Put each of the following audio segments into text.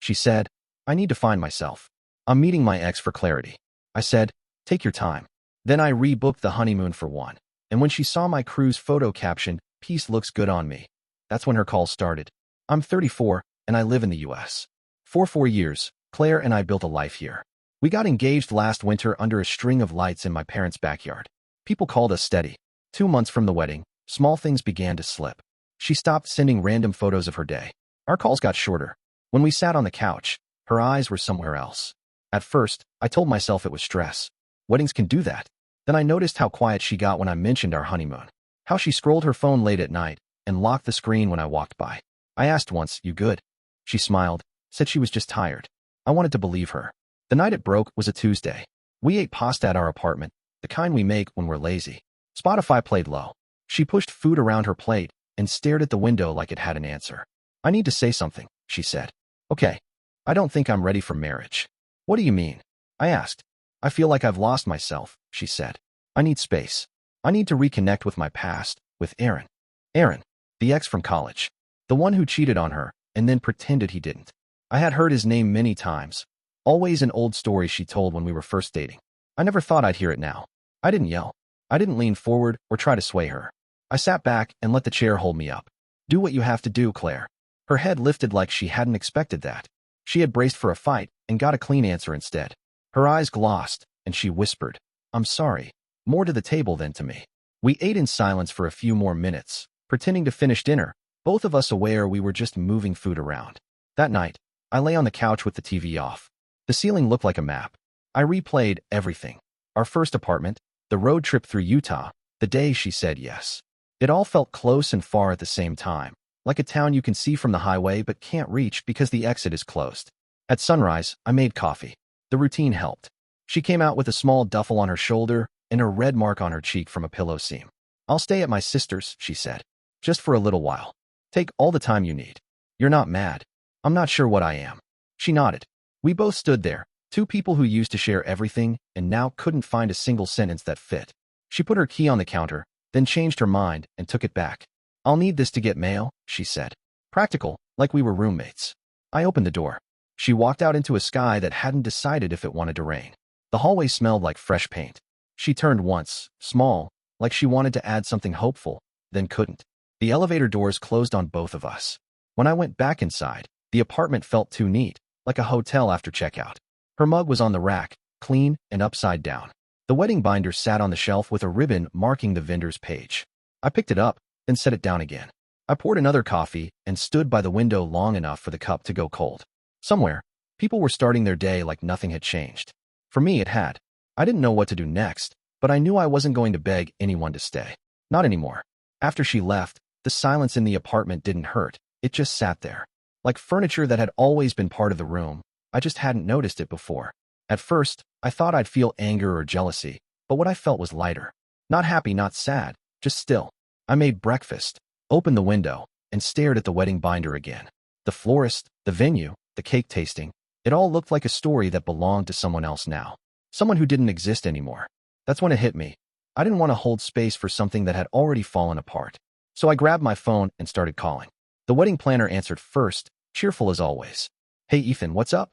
She said, I need to find myself. I'm meeting my ex for clarity. I said, take your time. Then I rebooked the honeymoon for one. And when she saw my cruise photo captioned, peace looks good on me, that's when her call started. I'm 34, and I live in the US. For 4 years, Claire and I built a life here. We got engaged last winter under a string of lights in my parents' backyard. People called us steady. 2 months from the wedding, small things began to slip. She stopped sending random photos of her day. Our calls got shorter. When we sat on the couch, her eyes were somewhere else. At first, I told myself it was stress. Weddings can do that. Then I noticed how quiet she got when I mentioned our honeymoon. How she scrolled her phone late at night and locked the screen when I walked by. I asked once, you good? She smiled, said she was just tired. I wanted to believe her. The night it broke was a Tuesday. We ate pasta at our apartment, the kind we make when we're lazy. Spotify played low. She pushed food around her plate and stared at the window like it had an answer. I need to say something, she said. Okay. I don't think I'm ready for marriage. What do you mean? I asked. I feel like I've lost myself, she said. I need space. I need to reconnect with my past, with Aaron. Aaron, the ex from college. The one who cheated on her and then pretended he didn't. I had heard his name many times. Always an old story she told when we were first dating. I never thought I'd hear it now. I didn't yell. I didn't lean forward or try to sway her. I sat back and let the chair hold me up. Do what you have to do, Claire. Her head lifted like she hadn't expected that. She had braced for a fight and got a clean answer instead. Her eyes glossed, and she whispered, I'm sorry. More to the table than to me. We ate in silence for a few more minutes, pretending to finish dinner, both of us aware we were just moving food around. That night, I lay on the couch with the TV off. The ceiling looked like a map. I replayed everything. Our first apartment, the road trip through Utah, the day she said yes. It all felt close and far at the same time, like a town you can see from the highway but can't reach because the exit is closed. At sunrise, I made coffee. The routine helped. She came out with a small duffel on her shoulder and a red mark on her cheek from a pillow seam. I'll stay at my sister's, she said. Just for a little while. Take all the time you need. You're not mad. I'm not sure what I am. She nodded. We both stood there, two people who used to share everything and now couldn't find a single sentence that fit. She put her key on the counter, then changed her mind and took it back. I'll need this to get mail, she said. Practical, like we were roommates. I opened the door. She walked out into a sky that hadn't decided if it wanted to rain. The hallway smelled like fresh paint. She turned once, small, like she wanted to add something hopeful, then couldn't. The elevator doors closed on both of us. When I went back inside, the apartment felt too neat, like a hotel after checkout. Her mug was on the rack, clean and upside down. The wedding binder sat on the shelf with a ribbon marking the vendor's page. I picked it up, then set it down again. I poured another coffee and stood by the window long enough for the cup to go cold. Somewhere, people were starting their day like nothing had changed. For me, it had. I didn't know what to do next, but I knew I wasn't going to beg anyone to stay. Not anymore. After she left, the silence in the apartment didn't hurt. It just sat there. Like furniture that had always been part of the room. I just hadn't noticed it before. At first, I thought I'd feel anger or jealousy, but what I felt was lighter. Not happy, not sad, just still. I made breakfast, opened the window, and stared at the wedding binder again. The florist, the venue, the cake tasting, it all looked like a story that belonged to someone else now. Someone who didn't exist anymore. That's when it hit me. I didn't want to hold space for something that had already fallen apart. So I grabbed my phone and started calling. The wedding planner answered first, cheerful as always. Hey Ethan, what's up?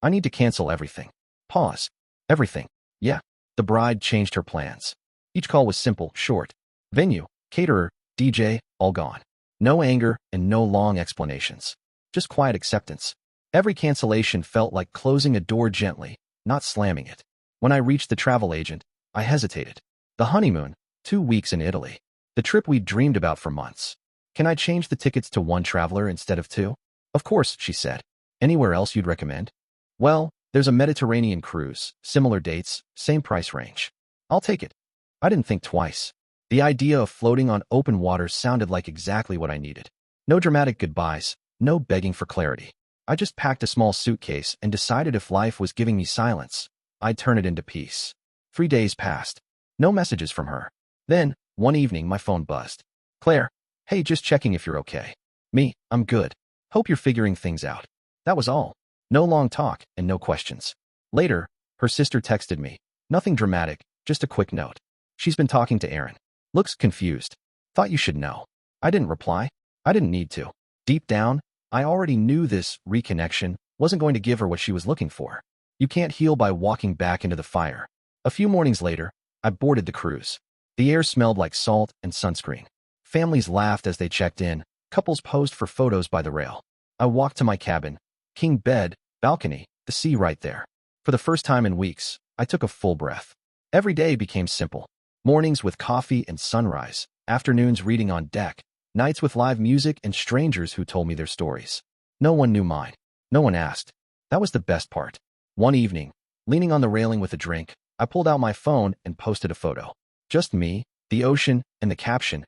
I need to cancel everything. Pause. Everything. Yeah. The bride changed her plans. Each call was simple, short. Venue, caterer, DJ, all gone. No anger and no long explanations. Just quiet acceptance. Every cancellation felt like closing a door gently, not slamming it. When I reached the travel agent, I hesitated. The honeymoon, 2 weeks in Italy. The trip we'd dreamed about for months. Can I change the tickets to one traveler instead of two? Of course, she said. Anywhere else you'd recommend? Well, there's a Mediterranean cruise, similar dates, same price range. I'll take it. I didn't think twice. The idea of floating on open water sounded like exactly what I needed. No dramatic goodbyes, no begging for clarity. I just packed a small suitcase and decided if life was giving me silence, I'd turn it into peace. 3 days passed. No messages from her. Then, one evening, my phone buzzed. Claire, hey, just checking if you're okay. Me, I'm good. Hope you're figuring things out. That was all. No long talk and no questions. Later, her sister texted me. Nothing dramatic, just a quick note. She's been talking to Aaron. Looks confused. Thought you should know. I didn't reply. I didn't need to. Deep down, I already knew this reconnection wasn't going to give her what she was looking for. You can't heal by walking back into the fire. A few mornings later, I boarded the cruise. The air smelled like salt and sunscreen. Families laughed as they checked in. Couples posed for photos by the rail. I walked to my cabin. King bed, balcony, the sea right there. For the first time in weeks, I took a full breath. Every day became simple. Mornings with coffee and sunrise, afternoons reading on deck, nights with live music and strangers who told me their stories. No one knew mine. No one asked. That was the best part. One evening, leaning on the railing with a drink, I pulled out my phone and posted a photo. Just me, the ocean, and the caption,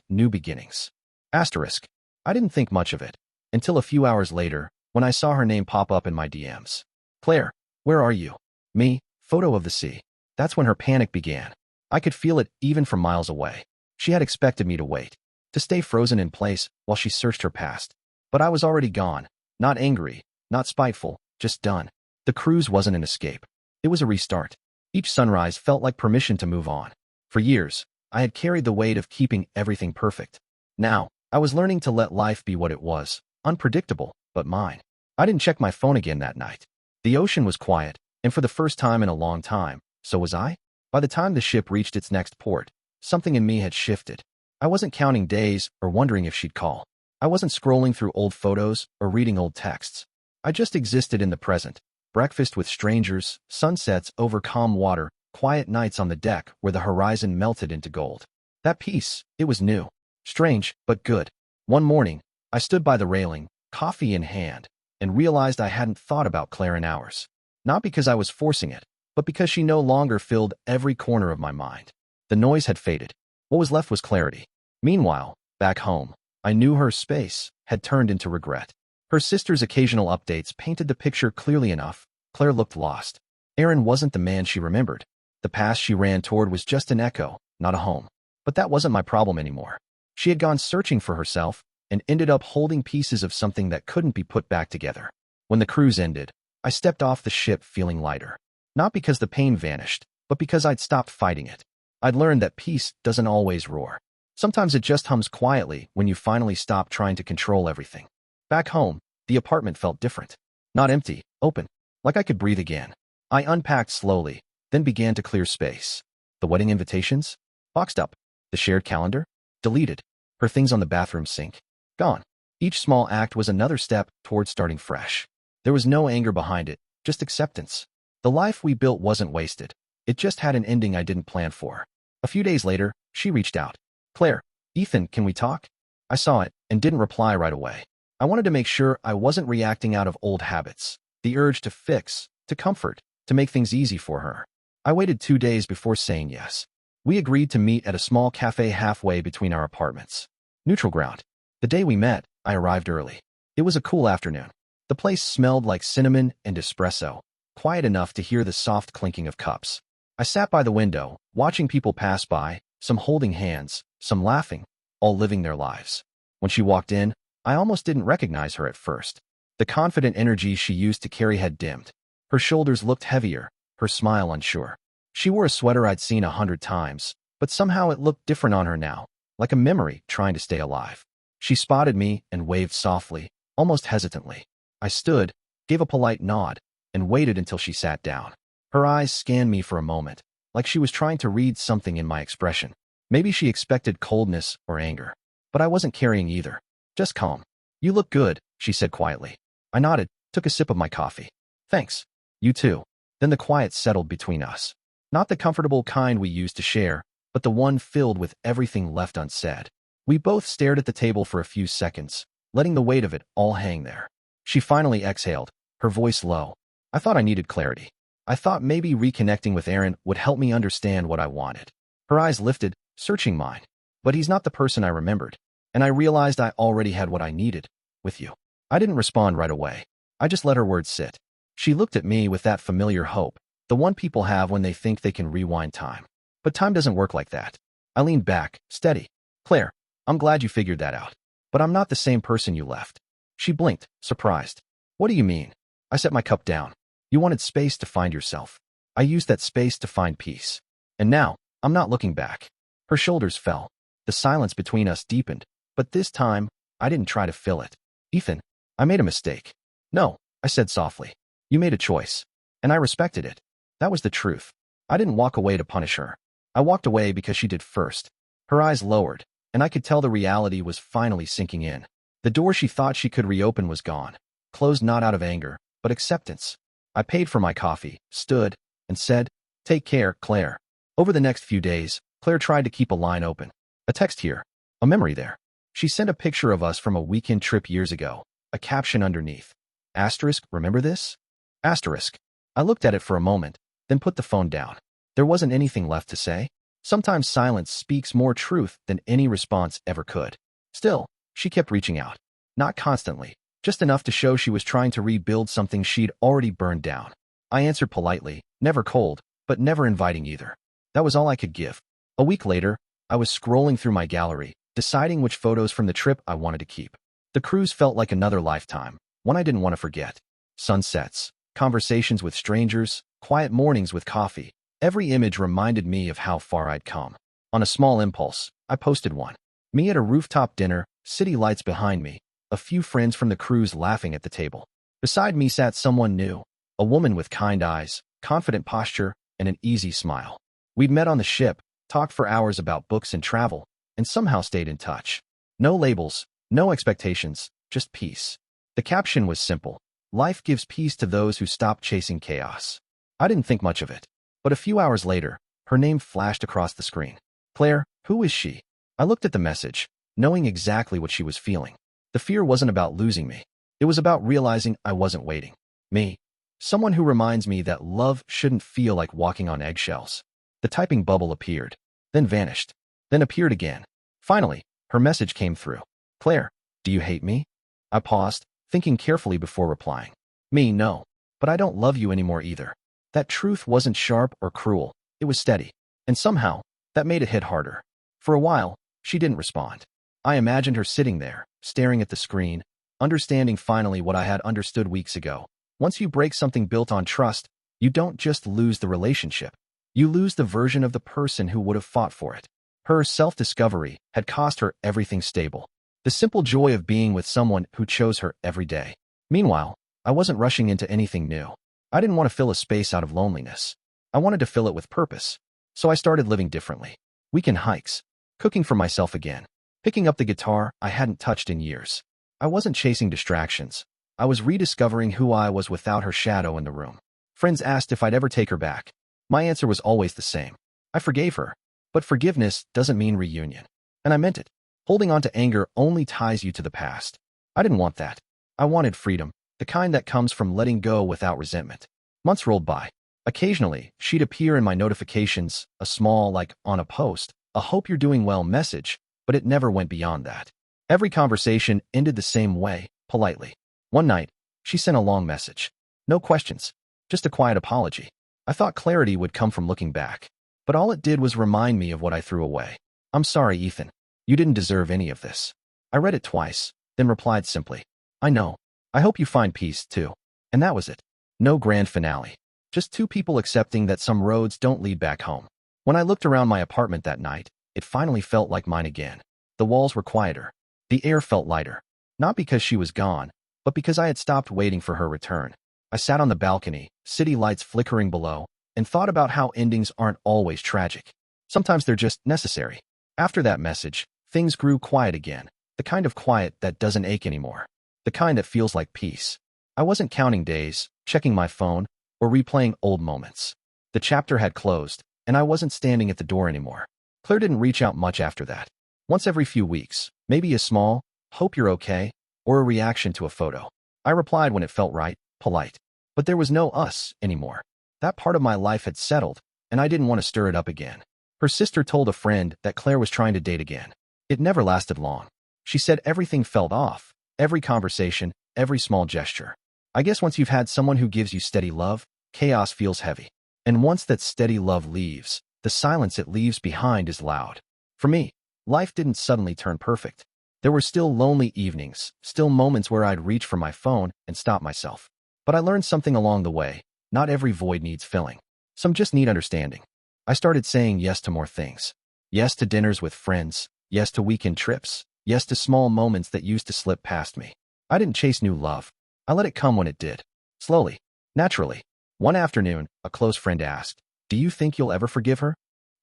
*New Beginnings. I didn't think much of it until a few hours later when I saw her name pop up in my DMs. Claire, where are you? Me, photo of the sea. That's when her panic began. I could feel it even from miles away. She had expected me to wait, to stay frozen in place while she searched her past. But I was already gone, not angry, not spiteful, just done. The cruise wasn't an escape. It was a restart. Each sunrise felt like permission to move on. For years, I had carried the weight of keeping everything perfect. Now, I was learning to let life be what it was, unpredictable, but mine. I didn't check my phone again that night. The ocean was quiet, and for the first time in a long time, so was I. By the time the ship reached its next port, something in me had shifted. I wasn't counting days or wondering if she'd call. I wasn't scrolling through old photos or reading old texts. I just existed in the present. Breakfast with strangers, sunsets over calm water, quiet nights on the deck where the horizon melted into gold. That peace, it was new. Strange, but good. One morning, I stood by the railing, coffee in hand, and realized I hadn't thought about Claire in hours. Not because I was forcing it, but because she no longer filled every corner of my mind. The noise had faded. What was left was clarity. Meanwhile, back home, I knew her space had turned into regret. Her sister's occasional updates painted the picture clearly enough. Claire looked lost. Aaron wasn't the man she remembered. The past she ran toward was just an echo, not a home. But that wasn't my problem anymore. She had gone searching for herself and ended up holding pieces of something that couldn't be put back together. When the cruise ended, I stepped off the ship feeling lighter. Not because the pain vanished, but because I'd stopped fighting it. I'd learned that peace doesn't always roar. Sometimes it just hums quietly when you finally stop trying to control everything. Back home, the apartment felt different. Not empty, open, like I could breathe again. I unpacked slowly, then began to clear space. The wedding invitations? Boxed up. The shared calendar? Deleted. Her things on the bathroom sink? Gone. Each small act was another step toward starting fresh. There was no anger behind it, just acceptance. The life we built wasn't wasted. It just had an ending I didn't plan for. A few days later, she reached out. Claire, Ethan, can we talk? I saw it and didn't reply right away. I wanted to make sure I wasn't reacting out of old habits, the urge to fix, to comfort, to make things easy for her. I waited 2 days before saying yes. We agreed to meet at a small cafe halfway between our apartments. Neutral ground. The day we met, I arrived early. It was a cool afternoon. The place smelled like cinnamon and espresso, quiet enough to hear the soft clinking of cups. I sat by the window, watching people pass by, some holding hands, some laughing, all living their lives. When she walked in, I almost didn't recognize her at first. The confident energy she used to carry had dimmed. Her shoulders looked heavier, her smile unsure. She wore a sweater I'd seen 100 times, but somehow it looked different on her now, like a memory trying to stay alive. She spotted me and waved softly, almost hesitantly. I stood, gave a polite nod, and waited until she sat down. Her eyes scanned me for a moment, like she was trying to read something in my expression. Maybe she expected coldness or anger, but I wasn't carrying either. Just calm. You look good, she said quietly. I nodded, took a sip of my coffee. Thanks. You too. Then the quiet settled between us. Not the comfortable kind we used to share, but the one filled with everything left unsaid. We both stared at the table for a few seconds, letting the weight of it all hang there. She finally exhaled, her voice low. I thought I needed clarity. I thought maybe reconnecting with Aaron would help me understand what I wanted. Her eyes lifted, searching mine. But he's not the person I remembered. And I realized I already had what I needed, with you. I didn't respond right away. I just let her words sit. She looked at me with that familiar hope, the one people have when they think they can rewind time. But time doesn't work like that. I leaned back, steady. Claire, I'm glad you figured that out. But I'm not the same person you left. She blinked, surprised. What do you mean? I set my cup down. You wanted space to find yourself. I used that space to find peace. And now, I'm not looking back. Her shoulders fell. The silence between us deepened. But this time, I didn't try to fill it. Ethan, I made a mistake. No, I said softly. You made a choice, and I respected it. That was the truth. I didn't walk away to punish her. I walked away because she did first. Her eyes lowered, and I could tell the reality was finally sinking in. The door she thought she could reopen was gone, closed not out of anger, but acceptance. I paid for my coffee, stood, and said, "Take care, Claire." Over the next few days, Claire tried to keep a line open. A text here, a memory there. She sent a picture of us from a weekend trip years ago, a caption underneath. Asterisk, remember this? Asterisk. I looked at it for a moment, then put the phone down. There wasn't anything left to say. Sometimes silence speaks more truth than any response ever could. Still, she kept reaching out. Not constantly, just enough to show she was trying to rebuild something she'd already burned down. I answered politely, never cold, but never inviting either. That was all I could give. A week later, I was scrolling through my gallery, deciding which photos from the trip I wanted to keep. The cruise felt like another lifetime, one I didn't want to forget. Sunsets, conversations with strangers, quiet mornings with coffee. Every image reminded me of how far I'd come. On a small impulse, I posted one. Me at a rooftop dinner, city lights behind me, a few friends from the cruise laughing at the table. Beside me sat someone new, a woman with kind eyes, confident posture, and an easy smile. We'd met on the ship, talked for hours about books and travel, and somehow stayed in touch. No labels, no expectations, just peace. The caption was simple. Life gives peace to those who stop chasing chaos. I didn't think much of it. But a few hours later, her name flashed across the screen. Claire, who is she? I looked at the message, knowing exactly what she was feeling. The fear wasn't about losing me. It was about realizing I wasn't waiting. Me. Someone who reminds me that love shouldn't feel like walking on eggshells. The typing bubble appeared, then vanished, then appeared again. Finally, her message came through. Claire, do you hate me? I paused, thinking carefully before replying. Me, no. But I don't love you anymore either. That truth wasn't sharp or cruel. It was steady. And somehow, that made it hit harder. For a while, she didn't respond. I imagined her sitting there, staring at the screen, understanding finally what I had understood weeks ago. Once you break something built on trust, you don't just lose the relationship. You lose the version of the person who would have fought for it. Her self-discovery had cost her everything stable. The simple joy of being with someone who chose her every day. Meanwhile, I wasn't rushing into anything new. I didn't want to fill a space out of loneliness. I wanted to fill it with purpose. So I started living differently. Weekend hikes, cooking for myself again, picking up the guitar I hadn't touched in years. I wasn't chasing distractions. I was rediscovering who I was without her shadow in the room. Friends asked if I'd ever take her back. My answer was always the same. I forgave her. But forgiveness doesn't mean reunion. And I meant it. Holding on to anger only ties you to the past. I didn't want that. I wanted freedom. The kind that comes from letting go without resentment. Months rolled by. Occasionally, she'd appear in my notifications, a small, like, on a post, a hope you're doing well message, but it never went beyond that. Every conversation ended the same way, politely. One night, she sent a long message. No questions, just a quiet apology. I thought clarity would come from looking back, but all it did was remind me of what I threw away. I'm sorry, Ethan. You didn't deserve any of this. I read it twice, then replied simply. I know. I hope you find peace, too. And that was it. No grand finale. Just two people accepting that some roads don't lead back home. When I looked around my apartment that night, it finally felt like mine again. The walls were quieter. The air felt lighter. Not because she was gone, but because I had stopped waiting for her return. I sat on the balcony, city lights flickering below, and thought about how endings aren't always tragic. Sometimes they're just necessary. After that message, things grew quiet again. The kind of quiet that doesn't ache anymore. The kind that feels like peace. I wasn't counting days, checking my phone, or replaying old moments. The chapter had closed, and I wasn't standing at the door anymore. Claire didn't reach out much after that. Once every few weeks, maybe a small, hope you're okay, or a reaction to a photo. I replied when it felt right, polite. But there was no us anymore. That part of my life had settled, and I didn't want to stir it up again. Her sister told a friend that Claire was trying to date again. It never lasted long. She said everything felt off. Every conversation, every small gesture. I guess once you've had someone who gives you steady love, chaos feels heavy. And once that steady love leaves, the silence it leaves behind is loud. For me, life didn't suddenly turn perfect. There were still lonely evenings, still moments where I'd reach for my phone and stop myself. But I learned something along the way. Not every void needs filling. Some just need understanding. I started saying yes to more things. Yes to dinners with friends. Yes to weekend trips. Yes to small moments that used to slip past me. I didn't chase new love. I let it come when it did. Slowly, naturally. One afternoon, a close friend asked, "Do you think you'll ever forgive her?"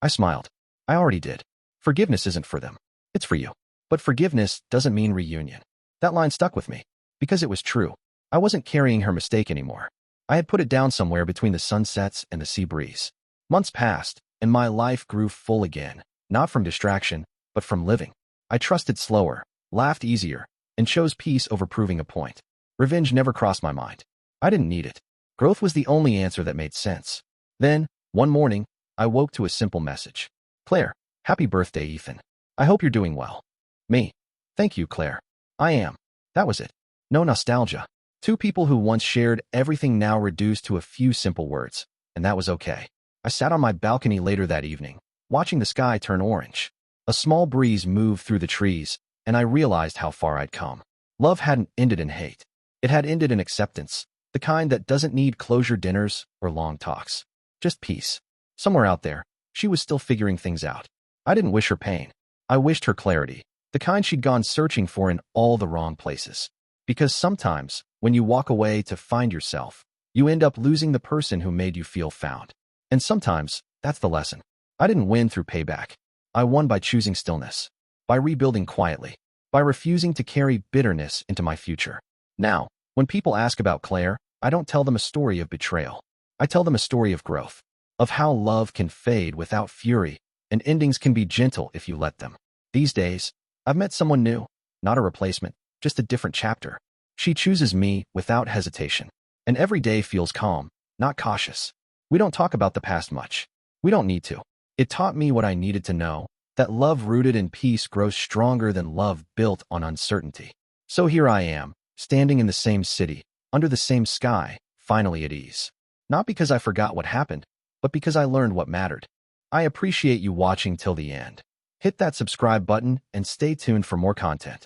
I smiled. I already did. Forgiveness isn't for them. It's for you. But forgiveness doesn't mean reunion. That line stuck with me. Because it was true. I wasn't carrying her mistake anymore. I had put it down somewhere between the sunsets and the sea breeze. Months passed, and my life grew full again. Not from distraction, but from living. I trusted slower, laughed easier, and chose peace over proving a point. Revenge never crossed my mind. I didn't need it. Growth was the only answer that made sense. Then, one morning, I woke to a simple message. "Claire, happy birthday, Ethan. I hope you're doing well." Me. "Thank you, Claire. I am." That was it. No nostalgia. Two people who once shared everything now reduced to a few simple words, and that was okay. I sat on my balcony later that evening, watching the sky turn orange. A small breeze moved through the trees, and I realized how far I'd come. Love hadn't ended in hate. It had ended in acceptance, the kind that doesn't need closure dinners or long talks. Just peace. Somewhere out there, she was still figuring things out. I didn't wish her pain. I wished her clarity, the kind she'd gone searching for in all the wrong places. Because sometimes, when you walk away to find yourself, you end up losing the person who made you feel found. And sometimes, that's the lesson. I didn't win through payback. I won by choosing stillness, by rebuilding quietly, by refusing to carry bitterness into my future. Now, when people ask about Claire, I don't tell them a story of betrayal. I tell them a story of growth, of how love can fade without fury, and endings can be gentle if you let them. These days, I've met someone new, not a replacement, just a different chapter. She chooses me without hesitation, and every day feels calm, not cautious. We don't talk about the past much. We don't need to. It taught me what I needed to know, that love rooted in peace grows stronger than love built on uncertainty. So here I am, standing in the same city, under the same sky, finally at ease. Not because I forgot what happened, but because I learned what mattered. I appreciate you watching till the end. Hit that subscribe button and stay tuned for more content.